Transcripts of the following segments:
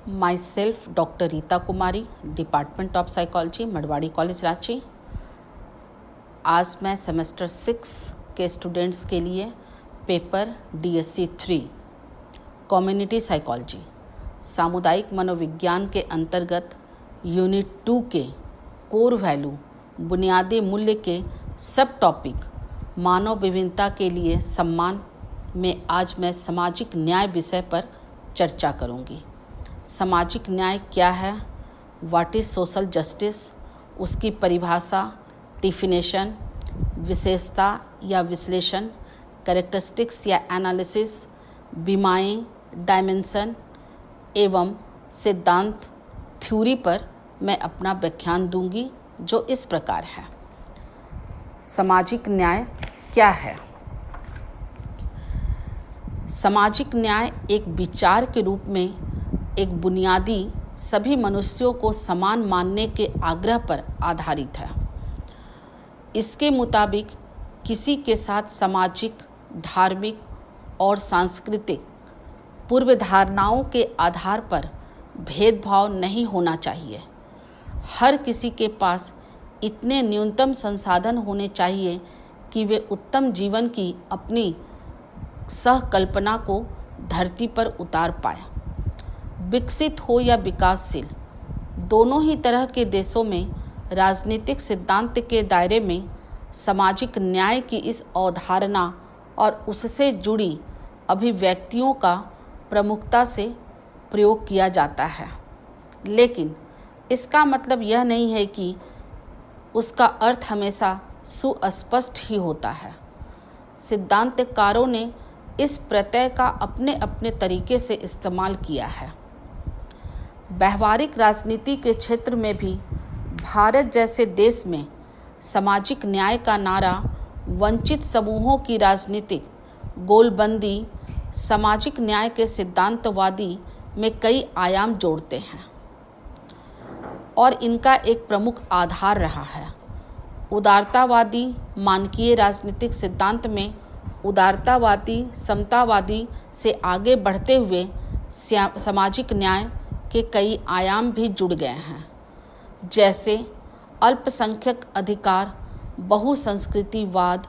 My self doctor Rita Kumari, department of psychology, Marwari college Ranchi. आज मैं semester 6 के स्टूडेंट्स के लिए पेपर DSC 3 कम्युनिटी साइकोलॉजी सामुदायिक मनोविज्ञान के अंतर्गत यूनिट 2 के कोर वैल्यू बुनियादी मूल्य के सब टॉपिक मानव विभिन्नता के लिए सम्मान में आज मैं सामाजिक न्याय विषय पर चर्चा करूंगी। सामाजिक न्याय क्या है, व्हाट इज़ सोशल जस्टिस, उसकी परिभाषा, डिफिनेशन, विशेषता या विश्लेषण, कैरेक्टरिस्टिक्स या एनालिसिस, बीमाएँ, डायमेंशन एवं सिद्धांत थ्योरी पर मैं अपना व्याख्यान दूंगी, जो इस प्रकार है। सामाजिक न्याय क्या है? सामाजिक न्याय एक विचार के रूप में एक बुनियादी सभी मनुष्यों को समान मानने के आग्रह पर आधारित है। इसके मुताबिक किसी के साथ सामाजिक, धार्मिक और सांस्कृतिक पूर्वधारणाओं के आधार पर भेदभाव नहीं होना चाहिए। हर किसी के पास इतने न्यूनतम संसाधन होने चाहिए कि वे उत्तम जीवन की अपनी सहकल्पना को धरती पर उतार पाए। विकसित हो या विकासशील, दोनों ही तरह के देशों में राजनीतिक सिद्धांत के दायरे में सामाजिक न्याय की इस अवधारणा और उससे जुड़ी अभिव्यक्तियों का प्रमुखता से प्रयोग किया जाता है, लेकिन इसका मतलब यह नहीं है कि उसका अर्थ हमेशा सुस्पष्ट ही होता है। सिद्धांतकारों ने इस प्रत्यय का अपने अपने तरीके से इस्तेमाल किया है। व्यावहारिक राजनीति के क्षेत्र में भी भारत जैसे देश में सामाजिक न्याय का नारा वंचित समूहों की राजनीतिक गोलबंदी सामाजिक न्याय के सिद्धांतवादी में कई आयाम जोड़ते हैं और इनका एक प्रमुख आधार रहा है। उदारतावादी मानकीय राजनीतिक सिद्धांत में उदारतावादी समतावादी से आगे बढ़ते हुए सामाजिक न्याय के कई आयाम भी जुड़ गए हैं, जैसे अल्पसंख्यक अधिकार, बहुसंस्कृतिवाद,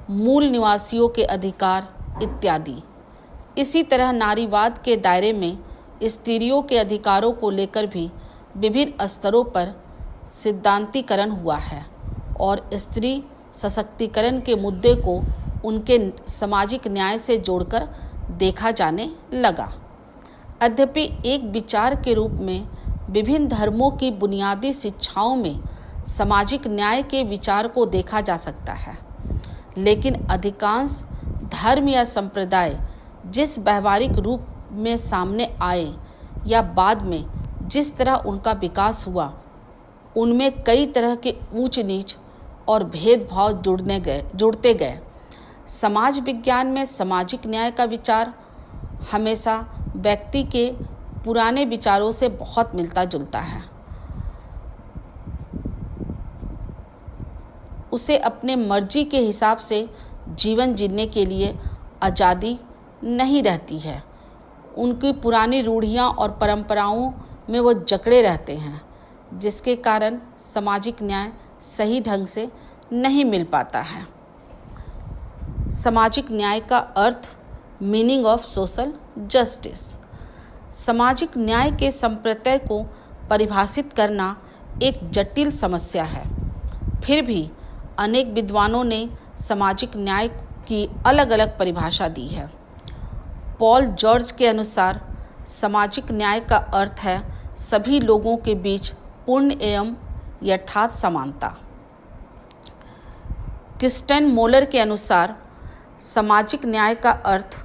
मूल निवासियों के अधिकार इत्यादि। इसी तरह नारीवाद के दायरे में स्त्रियों के अधिकारों को लेकर भी विभिन्न स्तरों पर सिद्धांतीकरण हुआ है और स्त्री सशक्तिकरण के मुद्दे को उनके सामाजिक न्याय से जोड़कर देखा जाने लगा। यद्यपि एक विचार के रूप में विभिन्न धर्मों की बुनियादी शिक्षाओं में सामाजिक न्याय के विचार को देखा जा सकता है, लेकिन अधिकांश धर्म या संप्रदाय जिस व्यवहारिक रूप में सामने आए या बाद में जिस तरह उनका विकास हुआ, उनमें कई तरह के ऊंच नीच और भेदभाव जुड़ते गए। समाज विज्ञान में सामाजिक न्याय का विचार हमेशा व्यक्ति के पुराने विचारों से बहुत मिलता जुलता है। उसे अपने मर्जी के हिसाब से जीवन जीने के लिए आज़ादी नहीं रहती है। उनकी पुरानी रूढ़ियाँ और परंपराओं में वो जकड़े रहते हैं, जिसके कारण सामाजिक न्याय सही ढंग से नहीं मिल पाता है। सामाजिक न्याय का अर्थ, मीनिंग ऑफ सोशल जस्टिस। सामाजिक न्याय के संप्रत्यय को परिभाषित करना एक जटिल समस्या है। फिर भी अनेक विद्वानों ने सामाजिक न्याय की अलग अलग परिभाषा दी है। पॉल जॉर्ज के अनुसार सामाजिक न्याय का अर्थ है सभी लोगों के बीच पूर्ण एवं यथार्थ समानता। क्रिस्टन मोलर के अनुसार सामाजिक न्याय का अर्थ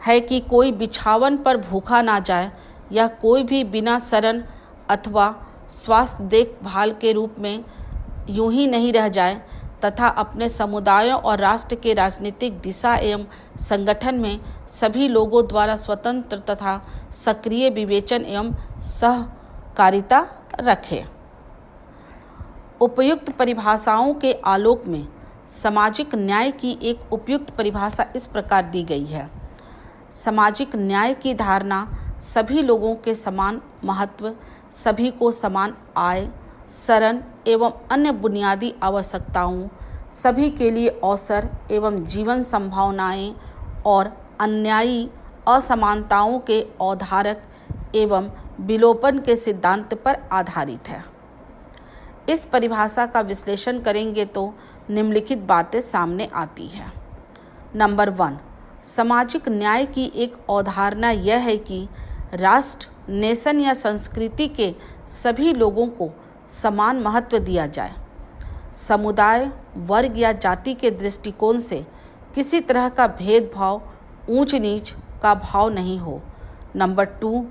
है कि कोई बिछावन पर भूखा ना जाए या कोई भी बिना शरण अथवा स्वास्थ्य देखभाल के रूप में यूं ही नहीं रह जाए तथा अपने समुदायों और राष्ट्र के राजनीतिक दिशा एवं संगठन में सभी लोगों द्वारा स्वतंत्र तथा सक्रिय विवेचन एवं सहकारिता रखे। उपयुक्त परिभाषाओं के आलोक में सामाजिक न्याय की एक उपयुक्त परिभाषा इस प्रकार दी गई है। सामाजिक न्याय की धारणा सभी लोगों के समान महत्व, सभी को समान आय, शरण एवं अन्य बुनियादी आवश्यकताओं, सभी के लिए अवसर एवं जीवन संभावनाएं और अन्यायी असमानताओं के औधारक एवं विलोपन के सिद्धांत पर आधारित है। इस परिभाषा का विश्लेषण करेंगे तो निम्नलिखित बातें सामने आती हैं। नंबर 1, सामाजिक न्याय की एक अवधारणा यह है कि राष्ट्र, नेशन या संस्कृति के सभी लोगों को समान महत्व दिया जाए। समुदाय, वर्ग या जाति के दृष्टिकोण से किसी तरह का भेदभाव, ऊंच नीच का भाव नहीं हो। नंबर 2,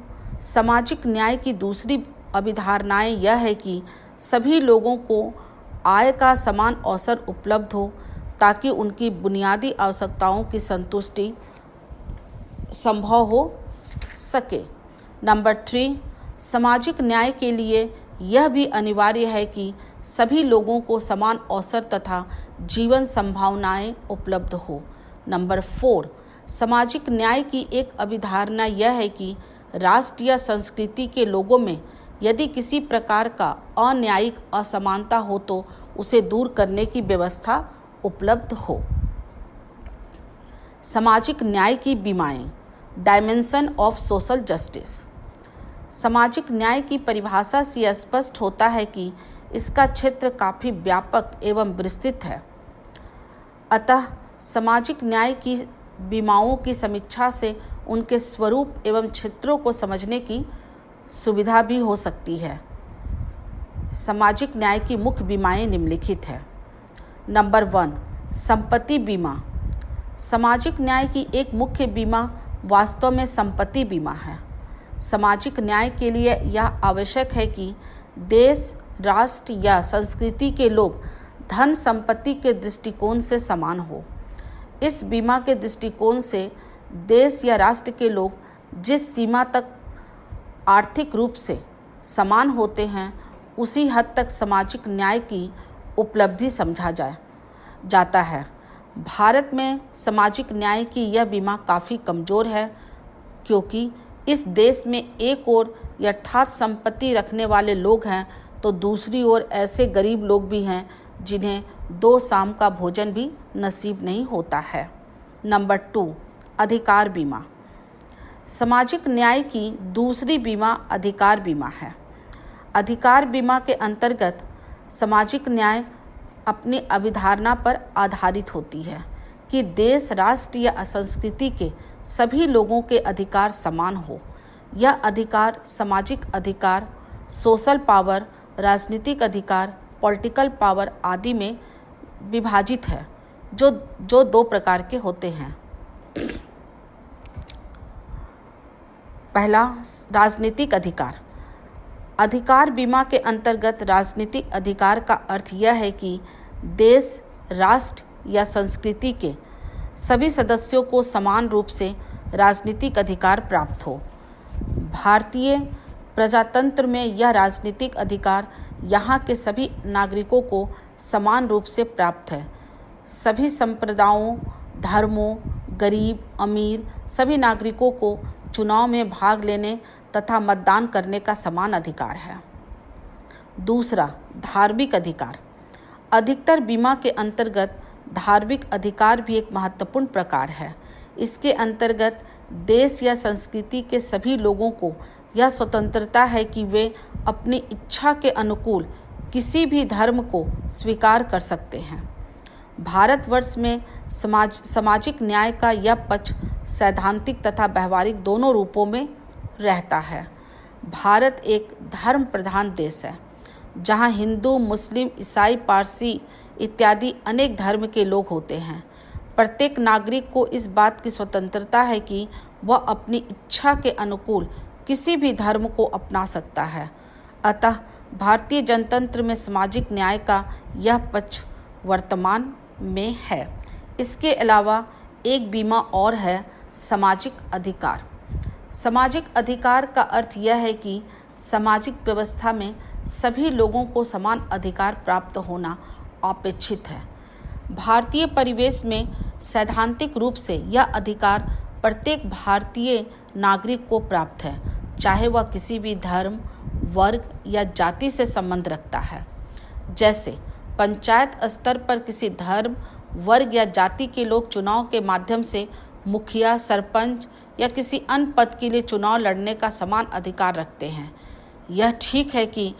सामाजिक न्याय की दूसरी अभिधारणाएं यह है कि सभी लोगों को आय का समान अवसर उपलब्ध हो ताकि उनकी बुनियादी आवश्यकताओं की संतुष्टि संभव हो सके। नंबर 3, सामाजिक न्याय के लिए यह भी अनिवार्य है कि सभी लोगों को समान अवसर तथा जीवन संभावनाएं उपलब्ध हो। नंबर 4, सामाजिक न्याय की एक अभिधारणा यह है कि राष्ट्र या संस्कृति के लोगों में यदि किसी प्रकार का अन्यायिक असमानता हो तो उसे दूर करने की व्यवस्था उपलब्ध हो। सामाजिक न्याय की बीमाएं, डायमेंशन ऑफ सोशल जस्टिस। सामाजिक न्याय की परिभाषा से स्पष्ट होता है कि इसका क्षेत्र काफ़ी व्यापक एवं विस्तृत है। अतः सामाजिक न्याय की बीमाओं की समीक्षा से उनके स्वरूप एवं क्षेत्रों को समझने की सुविधा भी हो सकती है। सामाजिक न्याय की मुख्य बीमाएं निम्नलिखित है। नंबर 1, संपत्ति बीमा। सामाजिक न्याय की एक मुख्य बीमा वास्तव में संपत्ति बीमा है। सामाजिक न्याय के लिए यह आवश्यक है कि देश, राष्ट्र या संस्कृति के लोग धन संपत्ति के दृष्टिकोण से समान हो। इस बीमा के दृष्टिकोण से देश या राष्ट्र के लोग जिस सीमा तक आर्थिक रूप से समान होते हैं उसी हद तक सामाजिक न्याय की उपलब्धि समझा जाता है। भारत में सामाजिक न्याय की यह बीमा काफ़ी कमज़ोर है क्योंकि इस देश में एक ओर यथार्थ संपत्ति रखने वाले लोग हैं तो दूसरी ओर ऐसे गरीब लोग भी हैं जिन्हें 2 शाम का भोजन भी नसीब नहीं होता है। नंबर 2, अधिकार बीमा। सामाजिक न्याय की दूसरी बीमा अधिकार बीमा है। अधिकार बीमा के अंतर्गत सामाजिक न्याय अपनी अभिधारणा पर आधारित होती है कि देश, राष्ट्र या संस्कृति के सभी लोगों के अधिकार समान हो। यह अधिकार सामाजिक अधिकार, सोशल पावर, राजनीतिक अधिकार, पॉलिटिकल पावर आदि में विभाजित है जो 2 प्रकार के होते हैं। पहला, राजनीतिक अधिकार। अधिकार बीमा के अंतर्गत राजनीतिक अधिकार का अर्थ यह है कि देश, राष्ट्र या संस्कृति के सभी सदस्यों को समान रूप से राजनीतिक अधिकार प्राप्त हो। भारतीय प्रजातंत्र में यह राजनीतिक अधिकार यहाँ के सभी नागरिकों को समान रूप से प्राप्त है। सभी संप्रदायों, धर्मों, गरीब, अमीर सभी नागरिकों को चुनाव में भाग लेने तथा मतदान करने का समान अधिकार है। दूसरा, धार्मिक अधिकार। अधिकतर बीमा के अंतर्गत धार्मिक अधिकार भी एक महत्वपूर्ण प्रकार है। इसके अंतर्गत देश या संस्कृति के सभी लोगों को यह स्वतंत्रता है कि वे अपनी इच्छा के अनुकूल किसी भी धर्म को स्वीकार कर सकते हैं। भारतवर्ष में सामाजिक न्याय का यह पक्ष सैद्धांतिक तथा व्यवहारिक दोनों रूपों में रहता है। भारत एक धर्म प्रधान देश है जहाँ हिंदू, मुस्लिम, ईसाई, पारसी इत्यादि अनेक धर्म के लोग होते हैं। प्रत्येक नागरिक को इस बात की स्वतंत्रता है कि वह अपनी इच्छा के अनुकूल किसी भी धर्म को अपना सकता है। अतः भारतीय जनतंत्र में सामाजिक न्याय का यह पक्ष वर्तमान में है। इसके अलावा एक बीमा और है, सामाजिक अधिकार। सामाजिक अधिकार का अर्थ यह है कि सामाजिक व्यवस्था में सभी लोगों को समान अधिकार प्राप्त होना अपेक्षित है। भारतीय परिवेश में सैद्धांतिक रूप से यह अधिकार प्रत्येक भारतीय नागरिक को प्राप्त है, चाहे वह किसी भी धर्म, वर्ग या जाति से संबंध रखता है। जैसे पंचायत स्तर पर किसी धर्म, वर्ग या जाति के लोग चुनाव के माध्यम से मुखिया, सरपंच या किसी अन्य पद के लिए चुनाव लड़ने का समान अधिकार रखते हैं। यह ठीक है कि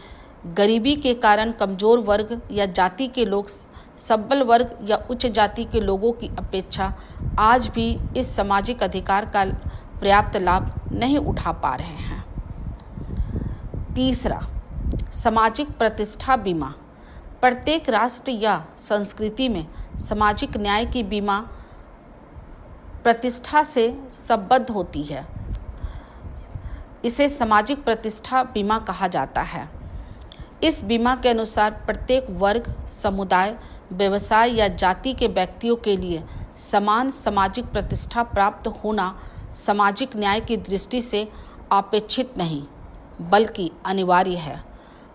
गरीबी के कारण कमजोर वर्ग या जाति के लोग सबल वर्ग या उच्च जाति के लोगों की अपेक्षा आज भी इस सामाजिक अधिकार का पर्याप्त लाभ नहीं उठा पा रहे हैं। तीसरा, सामाजिक प्रतिष्ठा बीमा। प्रत्येक राष्ट्र या संस्कृति में सामाजिक न्याय की बीमा प्रतिष्ठा से संबद्ध होती है। इसे सामाजिक प्रतिष्ठा बीमा कहा जाता है। इस बीमा के अनुसार प्रत्येक वर्ग, समुदाय, व्यवसाय या जाति के व्यक्तियों के लिए समान सामाजिक प्रतिष्ठा प्राप्त होना सामाजिक न्याय की दृष्टि से अपेक्षित नहीं बल्कि अनिवार्य है।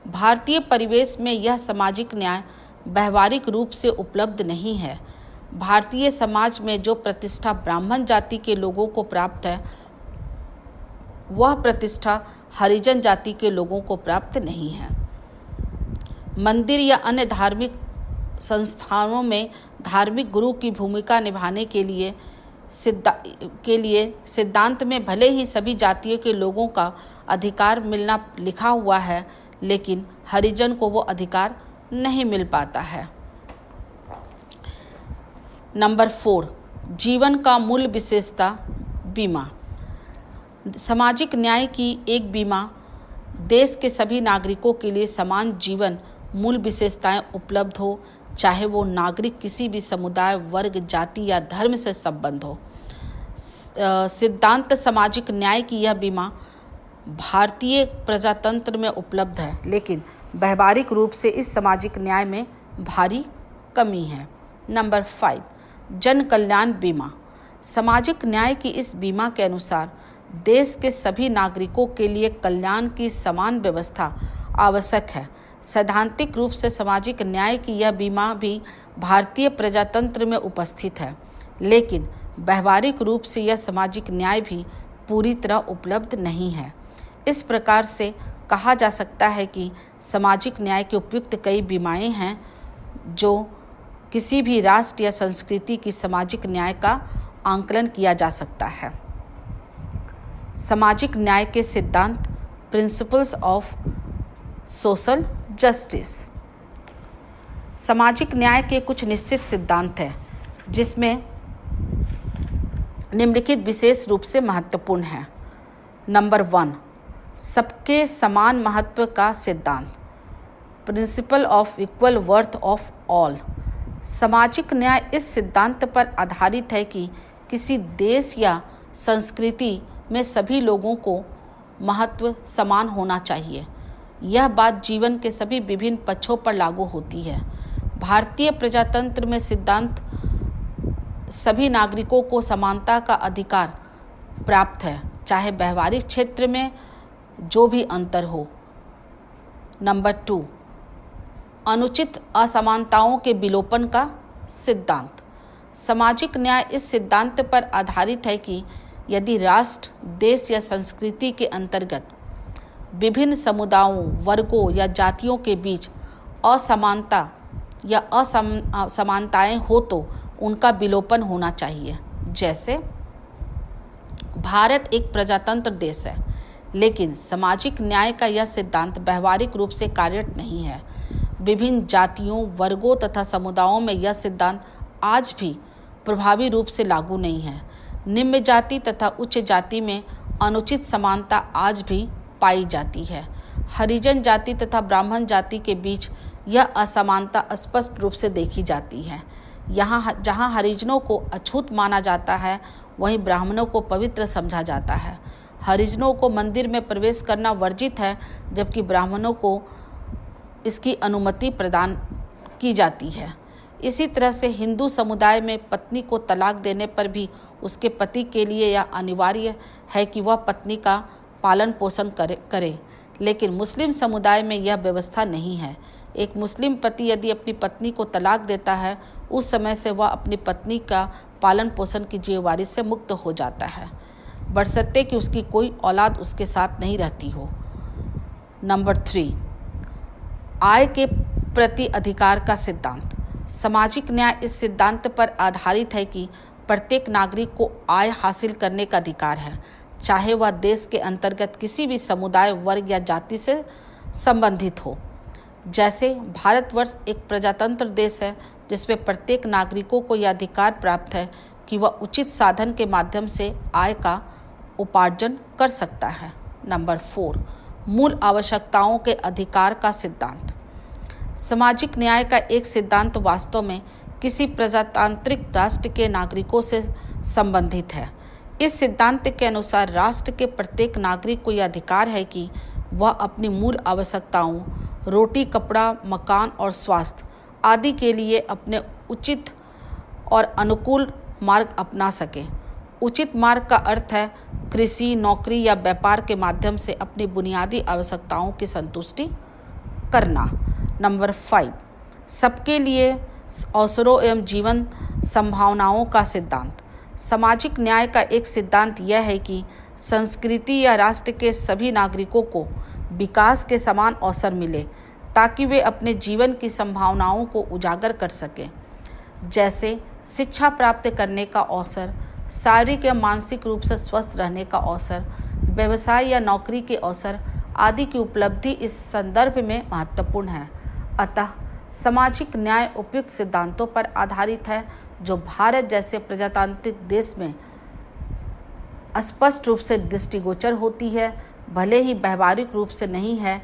भारतीय परिवेश में यह सामाजिक न्याय व्यावहारिक रूप से उपलब्ध नहीं है। भारतीय समाज में जो प्रतिष्ठा ब्राह्मण जाति के लोगों को प्राप्त है, वह प्रतिष्ठा हरिजन जाति के लोगों को प्राप्त नहीं है। मंदिर या अन्य धार्मिक संस्थानों में धार्मिक गुरु की भूमिका निभाने के लिए सिद्धांत में भले ही सभी जातियों के लोगों का अधिकार मिलना लिखा हुआ है, लेकिन हरिजन को वो अधिकार नहीं मिल पाता है। नंबर 4, जीवन का मूल विशेषता बीमा। सामाजिक न्याय की एक बीमा देश के सभी नागरिकों के लिए समान जीवन मूल विशेषताएं उपलब्ध हो, चाहे वो नागरिक किसी भी समुदाय, वर्ग, जाति या धर्म से संबंध हो। सिद्धांत सामाजिक न्याय की यह बीमा भारतीय प्रजातंत्र में उपलब्ध है, लेकिन व्यावहारिक रूप से इस सामाजिक न्याय में भारी कमी है। नंबर 5, जन कल्याण बीमा। सामाजिक न्याय की इस बीमा के अनुसार देश के सभी नागरिकों के लिए कल्याण की समान व्यवस्था आवश्यक है। सैद्धांतिक रूप से सामाजिक न्याय की यह बीमा भी भारतीय प्रजातंत्र में उपस्थित है, लेकिन व्यावहारिक रूप से यह सामाजिक न्याय भी पूरी तरह उपलब्ध नहीं है। इस प्रकार से कहा जा सकता है कि सामाजिक न्याय के उपयुक्त कई बीमाएं हैं जो किसी भी राष्ट्र या संस्कृति की सामाजिक न्याय का आंकलन किया जा सकता है। सामाजिक न्याय के सिद्धांत, प्रिंसिपल्स ऑफ सोशल जस्टिस। सामाजिक न्याय के कुछ निश्चित सिद्धांत हैं जिसमें निम्नलिखित विशेष रूप से महत्वपूर्ण है। नंबर 1, सबके समान महत्व का सिद्धांत, principle of equal worth of all. सामाजिक न्याय इस सिद्धांत पर आधारित है कि किसी देश या संस्कृति में सभी लोगों को महत्व समान होना चाहिए। यह बात जीवन के सभी विभिन्न पक्षों पर लागू होती है। भारतीय प्रजातंत्र में सिद्धांत सभी नागरिकों को समानता का अधिकार प्राप्त है, चाहे व्यवहारिक क्षेत्र में जो भी अंतर हो। नंबर 2, अनुचित असमानताओं के विलोपन का सिद्धांत। सामाजिक न्याय इस सिद्धांत पर आधारित है कि यदि राष्ट्र, देश या संस्कृति के अंतर्गत विभिन्न समुदायों, वर्गों या जातियों के बीच असमानता या असमानताएं हो तो उनका विलोपन होना चाहिए। जैसे भारत एक प्रजातंत्र देश है, लेकिन सामाजिक न्याय का यह सिद्धांत व्यावहारिक रूप से कार्यरत नहीं है। विभिन्न जातियों, वर्गों तथा समुदायों में यह सिद्धांत आज भी प्रभावी रूप से लागू नहीं है। निम्न जाति तथा उच्च जाति में अनुचित समानता आज भी पाई जाती है। हरिजन जाति तथा ब्राह्मण जाति के बीच यह असमानता स्पष्ट रूप से देखी जाती है। जहाँ हरिजनों को अछूत माना जाता है, वहीं ब्राह्मणों को पवित्र समझा जाता है। हरिजनों को मंदिर में प्रवेश करना वर्जित है, जबकि ब्राह्मणों को इसकी अनुमति प्रदान की जाती है। इसी तरह से हिंदू समुदाय में पत्नी को तलाक देने पर भी उसके पति के लिए यह अनिवार्य है कि वह पत्नी का पालन पोषण करे, लेकिन मुस्लिम समुदाय में यह व्यवस्था नहीं है। एक मुस्लिम पति यदि अपनी पत्नी को तलाक देता है, उस समय से वह अपनी पत्नी का पालन पोषण की जिम्मेवारी से मुक्त हो जाता है, बशर्ते कि उसकी कोई औलाद उसके साथ नहीं रहती हो। नंबर 3, आय के प्रति अधिकार का सिद्धांत। सामाजिक न्याय इस सिद्धांत पर आधारित है कि प्रत्येक नागरिक को आय हासिल करने का अधिकार है, चाहे वह देश के अंतर्गत किसी भी समुदाय, वर्ग या जाति से संबंधित हो। जैसे भारतवर्ष एक प्रजातंत्र देश है जिसमें प्रत्येक नागरिकों को यह अधिकार प्राप्त है कि वह उचित साधन के माध्यम से आय का उपार्जन कर सकता है। नंबर 4, मूल आवश्यकताओं के अधिकार का सिद्धांत। सामाजिक न्याय का एक सिद्धांत वास्तव में किसी प्रजातांत्रिक राष्ट्र के नागरिकों से संबंधित है। इस सिद्धांत के अनुसार राष्ट्र के प्रत्येक नागरिक को यह अधिकार है कि वह अपनी मूल आवश्यकताओं, रोटी, कपड़ा, मकान और स्वास्थ्य आदि के लिए अपने उचित और अनुकूल मार्ग अपना सके। उचित मार्ग का अर्थ है कृषि, नौकरी या व्यापार के माध्यम से अपनी बुनियादी आवश्यकताओं की संतुष्टि करना। नंबर 5, सबके लिए अवसरों एवं जीवन संभावनाओं का सिद्धांत। सामाजिक न्याय का एक सिद्धांत यह है कि संस्कृति या राष्ट्र के सभी नागरिकों को विकास के समान अवसर मिले ताकि वे अपने जीवन की संभावनाओं को उजागर कर सकें, जैसे शिक्षा प्राप्त करने का अवसर, शारीरिक या मानसिक रूप से स्वस्थ रहने का अवसर, व्यवसाय या नौकरी के अवसर आदि की उपलब्धि इस संदर्भ में महत्वपूर्ण है। अतः सामाजिक न्याय उपयुक्त सिद्धांतों पर आधारित है जो भारत जैसे प्रजातांत्रिक देश में स्पष्ट रूप से दृष्टिगोचर होती है, भले ही व्यावहारिक रूप से नहीं है।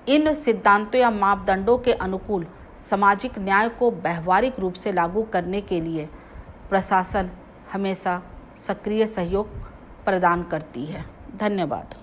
इन सिद्धांतों या मापदंडों के अनुकूल सामाजिक न्याय को व्यावहारिक रूप से लागू करने के लिए प्रशासन हमेशा सक्रिय सहयोग प्रदान करती है। धन्यवाद।